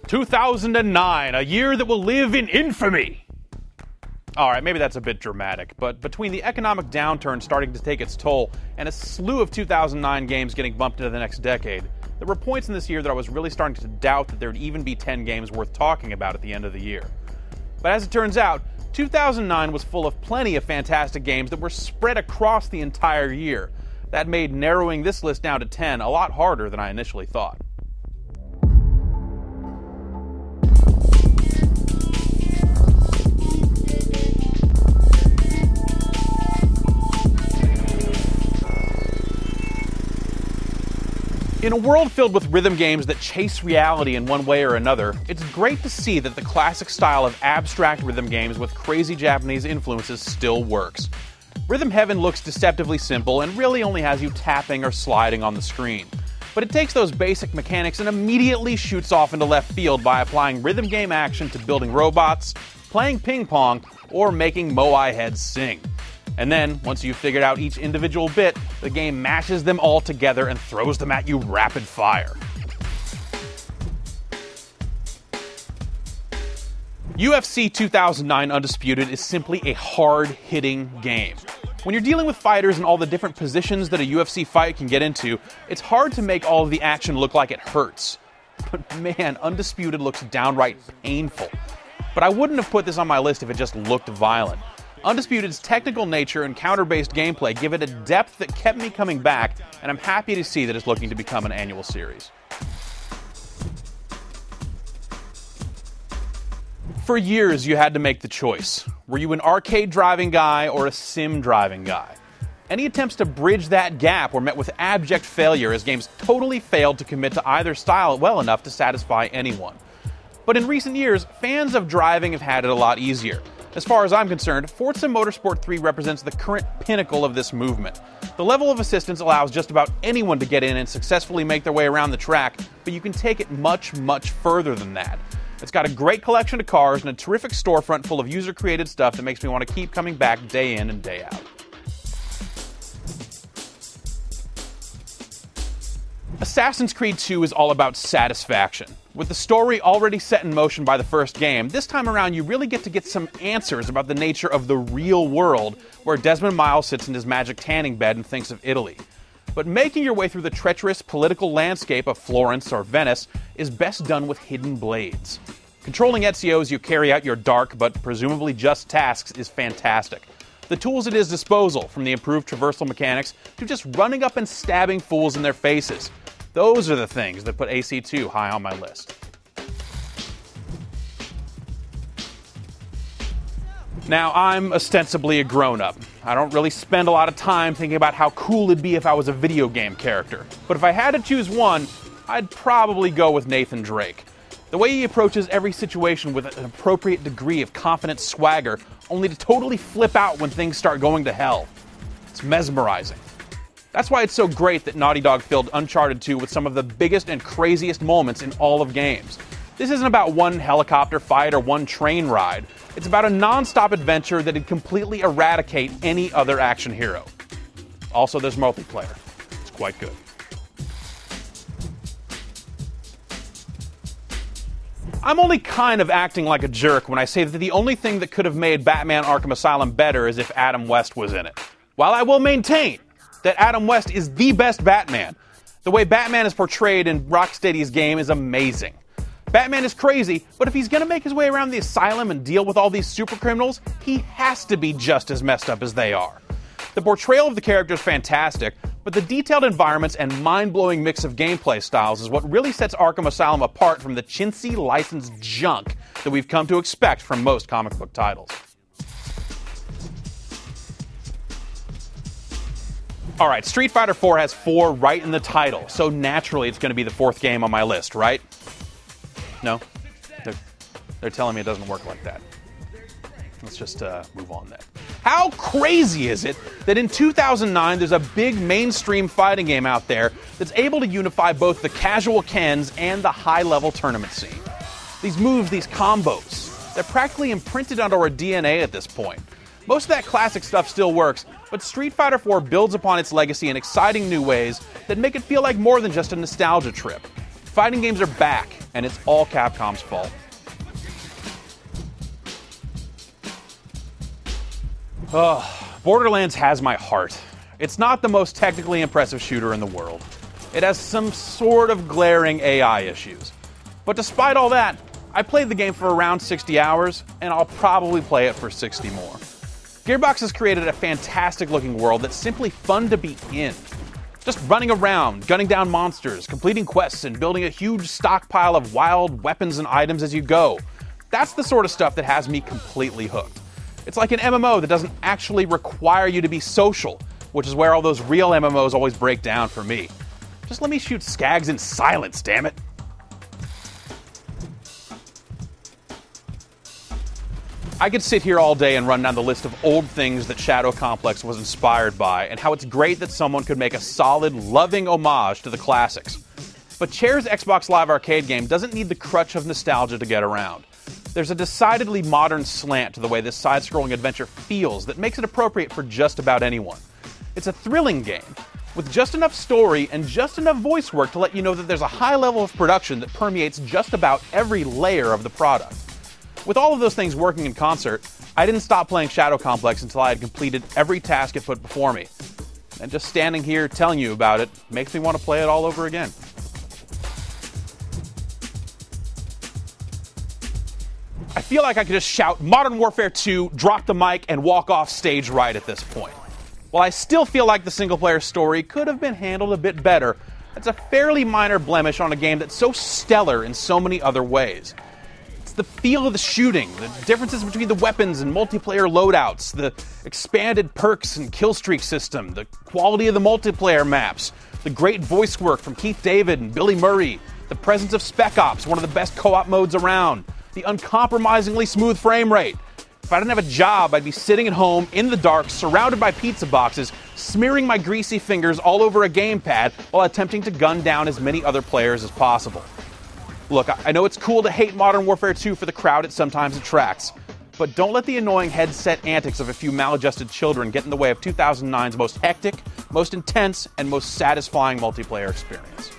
2009, a year that will live in infamy. Alright, maybe that's a bit dramatic, but between the economic downturn starting to take its toll and a slew of 2009 games getting bumped into the next decade, there were points in this year that I was really starting to doubt that there would even be 10 games worth talking about at the end of the year. But as it turns out, 2009 was full of plenty of fantastic games that were spread across the entire year. That made narrowing this list down to 10 a lot harder than I initially thought. In a world filled with rhythm games that chase reality in one way or another, it's great to see that the classic style of abstract rhythm games with crazy Japanese influences still works. Rhythm Heaven looks deceptively simple and really only has you tapping or sliding on the screen. But it takes those basic mechanics and immediately shoots off into left field by applying rhythm game action to building robots, playing ping pong, or making moai heads sing. And then, once you've figured out each individual bit, the game mashes them all together and throws them at you rapid fire. UFC 2009 Undisputed is simply a hard-hitting game. When you're dealing with fighters and all the different positions that a UFC fight can get into, it's hard to make all of the action look like it hurts. But man, Undisputed looks downright painful. But I wouldn't have put this on my list if it just looked violent. Undisputed's technical nature and counter-based gameplay give it a depth that kept me coming back, and I'm happy to see that it's looking to become an annual series. For years, you had to make the choice. Were you an arcade driving guy or a sim driving guy? Any attempts to bridge that gap were met with abject failure as games totally failed to commit to either style well enough to satisfy anyone. But in recent years, fans of driving have had it a lot easier. As far as I'm concerned, Forza Motorsport 3 represents the current pinnacle of this movement. The level of assistance allows just about anyone to get in and successfully make their way around the track, but you can take it much, much further than that. It's got a great collection of cars and a terrific storefront full of user-created stuff that makes me want to keep coming back day in and day out. Assassin's Creed 2 is all about satisfaction. With the story already set in motion by the first game, this time around you really get some answers about the nature of the real world where Desmond Miles sits in his magic tanning bed and thinks of Italy. But making your way through the treacherous political landscape of Florence or Venice is best done with hidden blades. Controlling Ezio as you carry out your dark but presumably just tasks is fantastic. The tools at his disposal, from the improved traversal mechanics to just running up and stabbing fools in their faces. Those are the things that put AC2 high on my list. Now, I'm ostensibly a grown-up. I don't really spend a lot of time thinking about how cool it'd be if I was a video game character. But if I had to choose one, I'd probably go with Nathan Drake. The way he approaches every situation with an appropriate degree of confident swagger, only to totally flip out when things start going to hell. It's mesmerizing. That's why it's so great that Naughty Dog filled Uncharted 2 with some of the biggest and craziest moments in all of games. This isn't about one helicopter fight or one train ride. It's about a non-stop adventure that'd completely eradicate any other action hero. Also, there's multiplayer. It's quite good. I'm only kind of acting like a jerk when I say that the only thing that could have made Batman Arkham Asylum better is if Adam West was in it. While I will maintain that Adam West is the best Batman, the way Batman is portrayed in Rocksteady's game is amazing. Batman is crazy, but if he's gonna make his way around the asylum and deal with all these super criminals, he has to be just as messed up as they are. The portrayal of the character is fantastic, but the detailed environments and mind-blowing mix of gameplay styles is what really sets Arkham Asylum apart from the chintzy licensed junk that we've come to expect from most comic book titles. Alright, Street Fighter 4 has 4 right in the title, so naturally it's going to be the 4th game on my list, right? No? They're telling me it doesn't work like that. Let's just move on then. How crazy is it that in 2009 there's a big mainstream fighting game out there that's able to unify both the casual Kens and the high-level tournament scene? These moves, these combos, they're practically imprinted onto our DNA at this point. Most of that classic stuff still works, but Street Fighter 4 builds upon its legacy in exciting new ways that make it feel like more than just a nostalgia trip. Fighting games are back, and it's all Capcom's fault. Borderlands has my heart. It's not the most technically impressive shooter in the world. It has some sort of glaring AI issues. But despite all that, I played the game for around 60 hours, and I'll probably play it for 60 more. Gearbox has created a fantastic looking world that's simply fun to be in. Just running around, gunning down monsters, completing quests, and building a huge stockpile of wild weapons and items as you go. That's the sort of stuff that has me completely hooked. It's like an MMO that doesn't actually require you to be social, which is where all those real MMOs always break down for me. Just let me shoot skags in silence, damn it. I could sit here all day and run down the list of old things that Shadow Complex was inspired by, and how it's great that someone could make a solid, loving homage to the classics. But Chair's Xbox Live Arcade game doesn't need the crutch of nostalgia to get around. There's a decidedly modern slant to the way this side-scrolling adventure feels that makes it appropriate for just about anyone. It's a thrilling game, with just enough story and just enough voice work to let you know that there's a high level of production that permeates just about every layer of the product. With all of those things working in concert, I didn't stop playing Shadow Complex until I had completed every task it put before me. And just standing here telling you about it makes me want to play it all over again. I feel like I could just shout Modern Warfare 2, drop the mic, and walk off stage right at this point. While I still feel like the single-player story could have been handled a bit better, that's a fairly minor blemish on a game that's so stellar in so many other ways. It's the feel of the shooting, the differences between the weapons and multiplayer loadouts, the expanded perks and killstreak system, the quality of the multiplayer maps, the great voice work from Keith David and Billy Murray, the presence of Spec Ops, one of the best co-op modes around, the uncompromisingly smooth frame rate. If I didn't have a job, I'd be sitting at home in the dark, surrounded by pizza boxes, smearing my greasy fingers all over a gamepad while attempting to gun down as many other players as possible. Look, I know it's cool to hate Modern Warfare 2 for the crowd it sometimes attracts, but don't let the annoying headset antics of a few maladjusted children get in the way of 2009's most hectic, most intense, and most satisfying multiplayer experience.